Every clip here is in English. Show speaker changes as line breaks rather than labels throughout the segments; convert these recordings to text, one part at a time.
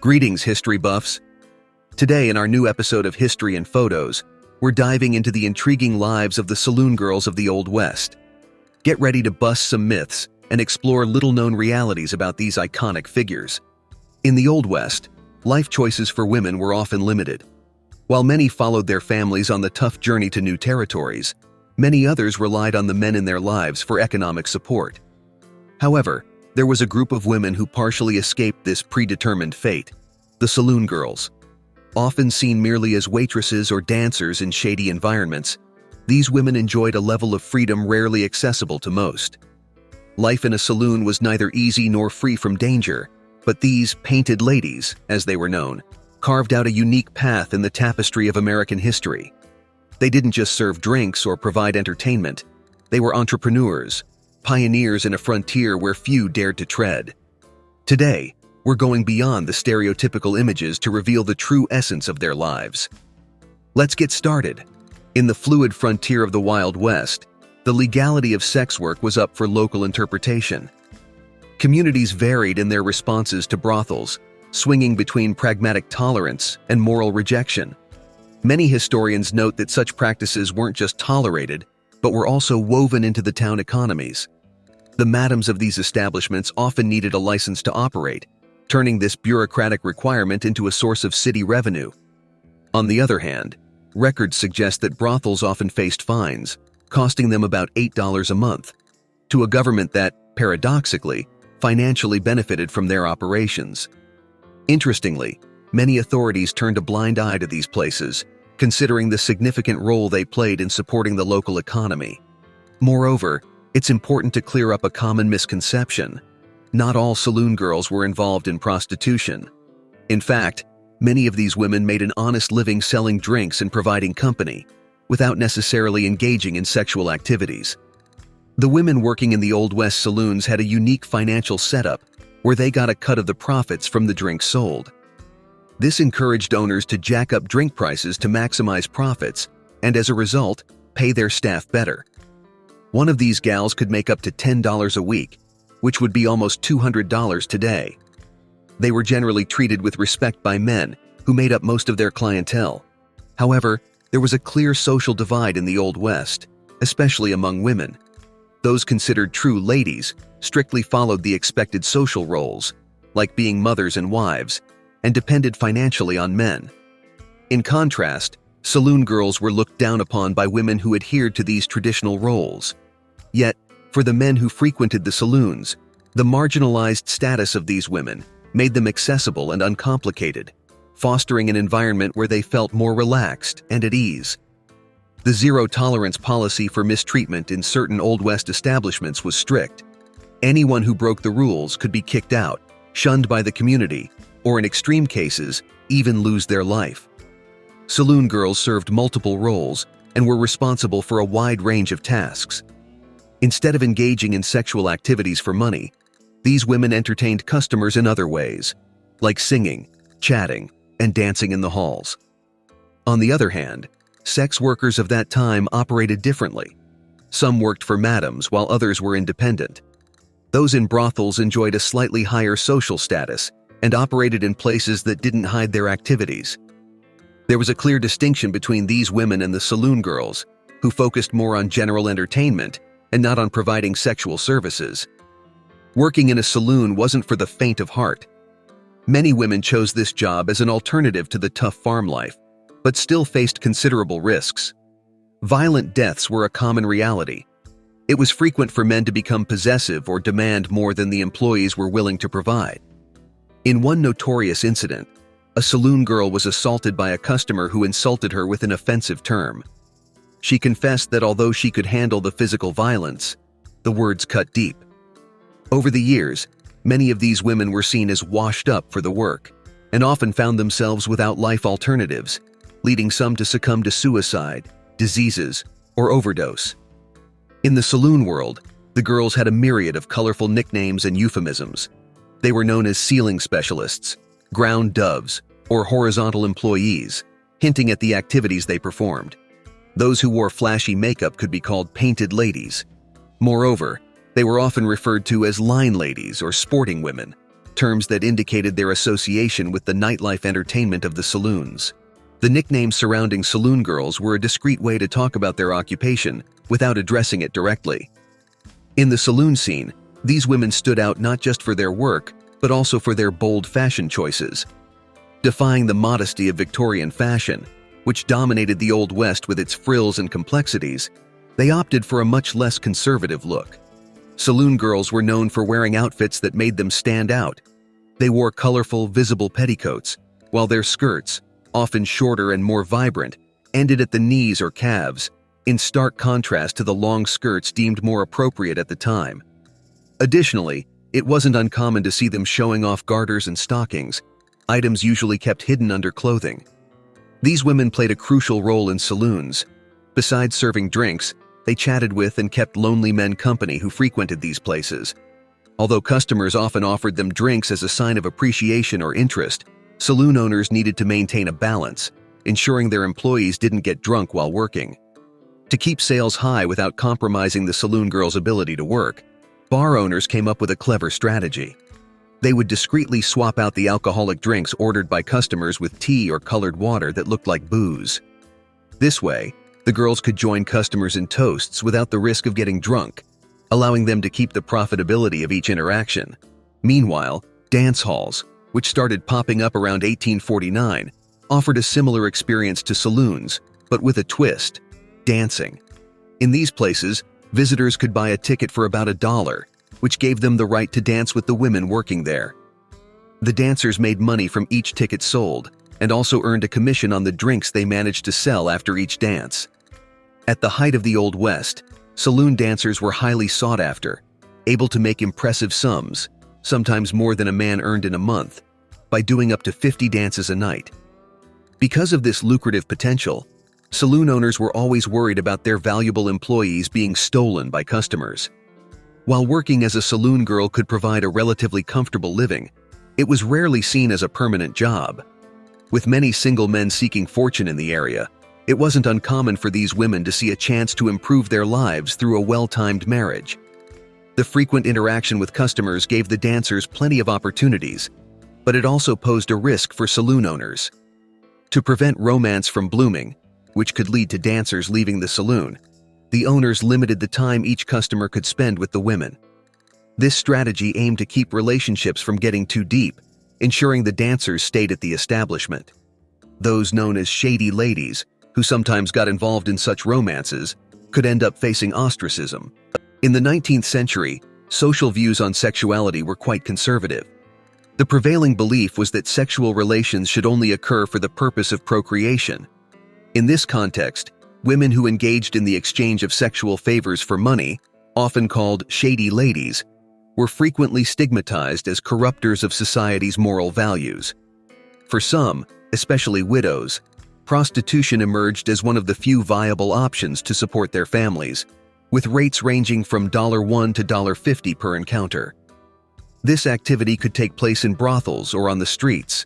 Greetings, history buffs. Today, in our new episode of History and Photos, we're diving into the intriguing lives of the saloon girls of the Old West. Get ready to bust some myths and explore little-known realities about these iconic figures. In the Old West, life choices for women were often limited. While many followed their families on the tough journey to new territories, many others relied on the men in their lives for economic support. However, there was a group of women who partially escaped this predetermined fate: the saloon girls. Often seen merely as waitresses or dancers in shady environments, these women enjoyed a level of freedom rarely accessible to most. Life in a saloon was neither easy nor free from danger, but these painted ladies, as they were known, carved out a unique path in the tapestry of American history. They didn't just serve drinks or provide entertainment. They were entrepreneurs, pioneers in a frontier where few dared to tread. Today, we're going beyond the stereotypical images to reveal the true essence of their lives. Let's get started. In the fluid frontier of the Wild West, the legality of sex work was up for local interpretation. Communities varied in their responses to brothels, swinging between pragmatic tolerance and moral rejection. Many historians note that such practices weren't just tolerated, but were also woven into the town economies. The madams of these establishments often needed a license to operate, turning this bureaucratic requirement into a source of city revenue. On the other hand, records suggest that brothels often faced fines, costing them about $8 a month, to a government that, paradoxically, financially benefited from their operations. Interestingly, many authorities turned a blind eye to these places, considering the significant role they played in supporting the local economy. Moreover, it's important to clear up a common misconception. Not all saloon girls were involved in prostitution. In fact, many of these women made an honest living selling drinks and providing company, without necessarily engaging in sexual activities. The women working in the Old West saloons had a unique financial setup where they got a cut of the profits from the drinks sold. This encouraged owners to jack up drink prices to maximize profits and, as a result, pay their staff better. One of these gals could make up to $10 a week, which would be almost $200 today. They were generally treated with respect by men, who made up most of their clientele. However, there was a clear social divide in the Old West, especially among women. Those considered true ladies strictly followed the expected social roles, like being mothers and wives, and depended financially on men. In contrast, saloon girls were looked down upon by women who adhered to these traditional roles. Yet, for the men who frequented the saloons, the marginalized status of these women made them accessible and uncomplicated, fostering an environment where they felt more relaxed and at ease. The zero-tolerance policy for mistreatment in certain Old West establishments was strict. Anyone who broke the rules could be kicked out, shunned by the community, or in extreme cases, even lose their life. Saloon girls served multiple roles and were responsible for a wide range of tasks. Instead of engaging in sexual activities for money, these women entertained customers in other ways, like singing, chatting, and dancing in the halls. On the other hand, sex workers of that time operated differently. Some worked for madams while others were independent. Those in brothels enjoyed a slightly higher social status and operated in places that didn't hide their activities. There was a clear distinction between these women and the saloon girls, who focused more on general entertainment and not on providing sexual services. Working in a saloon wasn't for the faint of heart. Many women chose this job as an alternative to the tough farm life, but still faced considerable risks. Violent deaths were a common reality. It was frequent for men to become possessive or demand more than the employees were willing to provide. In one notorious incident, a saloon girl was assaulted by a customer who insulted her with an offensive term. She confessed that although she could handle the physical violence, the words cut deep. Over the years, many of these women were seen as washed up for the work and often found themselves without life alternatives, leading some to succumb to suicide, diseases, or overdose. In the saloon world, the girls had a myriad of colorful nicknames and euphemisms. They were known as ceiling specialists, ground doves, or horizontal employees, hinting at the activities they performed. Those who wore flashy makeup could be called painted ladies. Moreover, they were often referred to as line ladies or sporting women, terms that indicated their association with the nightlife entertainment of the saloons. The nicknames surrounding saloon girls were a discreet way to talk about their occupation without addressing it directly. In the saloon scene, these women stood out not just for their work, but also for their bold fashion choices. Defying the modesty of Victorian fashion, which dominated the Old West with its frills and complexities, they opted for a much less conservative look. Saloon girls were known for wearing outfits that made them stand out. They wore colorful, visible petticoats, while their skirts, often shorter and more vibrant, ended at the knees or calves, in stark contrast to the long skirts deemed more appropriate at the time. Additionally, it wasn't uncommon to see them showing off garters and stockings, items usually kept hidden under clothing. These women played a crucial role in saloons. Besides serving drinks, they chatted with and kept lonely men company who frequented these places. Although customers often offered them drinks as a sign of appreciation or interest, saloon owners needed to maintain a balance, ensuring their employees didn't get drunk while working. To keep sales high without compromising the saloon girls' ability to work, bar owners came up with a clever strategy. They would discreetly swap out the alcoholic drinks ordered by customers with tea or colored water that looked like booze. This way, the girls could join customers in toasts without the risk of getting drunk, allowing them to keep the profitability of each interaction. Meanwhile, dance halls, which started popping up around 1849, offered a similar experience to saloons, but with a twist: dancing. In these places, visitors could buy a ticket for about $1, which gave them the right to dance with the women working there. The dancers made money from each ticket sold, and also earned a commission on the drinks they managed to sell after each dance. At the height of the Old West, saloon dancers were highly sought after, able to make impressive sums, sometimes more than a man earned in a month, by doing up to 50 dances a night. Because of this lucrative potential, saloon owners were always worried about their valuable employees being stolen by customers. While working as a saloon girl could provide a relatively comfortable living, it was rarely seen as a permanent job. With many single men seeking fortune in the area, it wasn't uncommon for these women to see a chance to improve their lives through a well-timed marriage. The frequent interaction with customers gave the dancers plenty of opportunities, but it also posed a risk for saloon owners. To prevent romance from blooming, which could lead to dancers leaving the saloon, the owners limited the time each customer could spend with the women. This strategy aimed to keep relationships from getting too deep, ensuring the dancers stayed at the establishment. Those known as shady ladies, who sometimes got involved in such romances, could end up facing ostracism. In the 19th century, social views on sexuality were quite conservative. The prevailing belief was that sexual relations should only occur for the purpose of procreation. In this context, women who engaged in the exchange of sexual favors for money, often called shady ladies, were frequently stigmatized as corrupters of society's moral values. For some, especially widows, prostitution emerged as one of the few viable options to support their families, with rates ranging from $1 to $50 per encounter. This activity could take place in brothels or on the streets,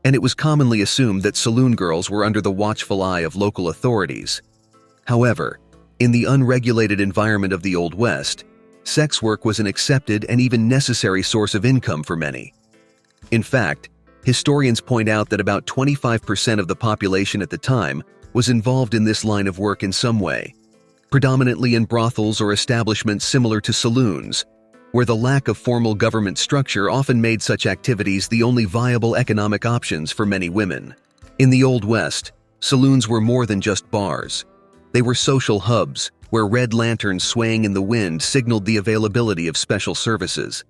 and it was commonly assumed that saloon girls were under the watchful eye of local authorities. However, in the unregulated environment of the Old West, sex work was an accepted and even necessary source of income for many. In fact, historians point out that about 25% of the population at the time was involved in this line of work in some way, predominantly in brothels or establishments similar to saloons, where the lack of formal government structure often made such activities the only viable economic options for many women. In the Old West, saloons were more than just bars. They were social hubs, where red lanterns swaying in the wind signaled the availability of special services.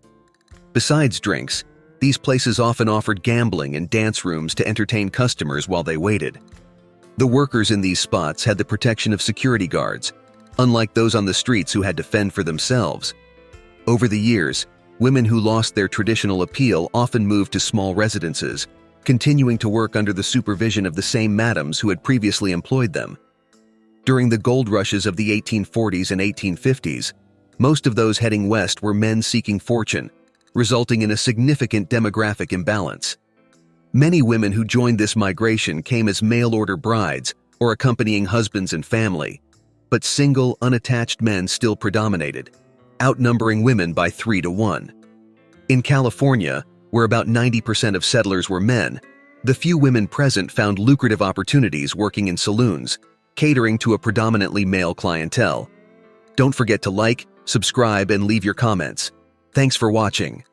Besides drinks, these places often offered gambling and dance rooms to entertain customers while they waited. The workers in these spots had the protection of security guards, unlike those on the streets who had to fend for themselves. Over the years, women who lost their traditional appeal often moved to small residences, continuing to work under the supervision of the same madams who had previously employed them. During the gold rushes of the 1840s and 1850s, most of those heading west were men seeking fortune, resulting in a significant demographic imbalance. Many women who joined this migration came as mail-order brides or accompanying husbands and family, but single, unattached men still predominated, outnumbering women by 3 to 1. In California, where about 90% of settlers were men, the few women present found lucrative opportunities working in saloons, catering to a predominantly male clientele. Don't forget to like, subscribe, and leave your comments. Thanks for watching.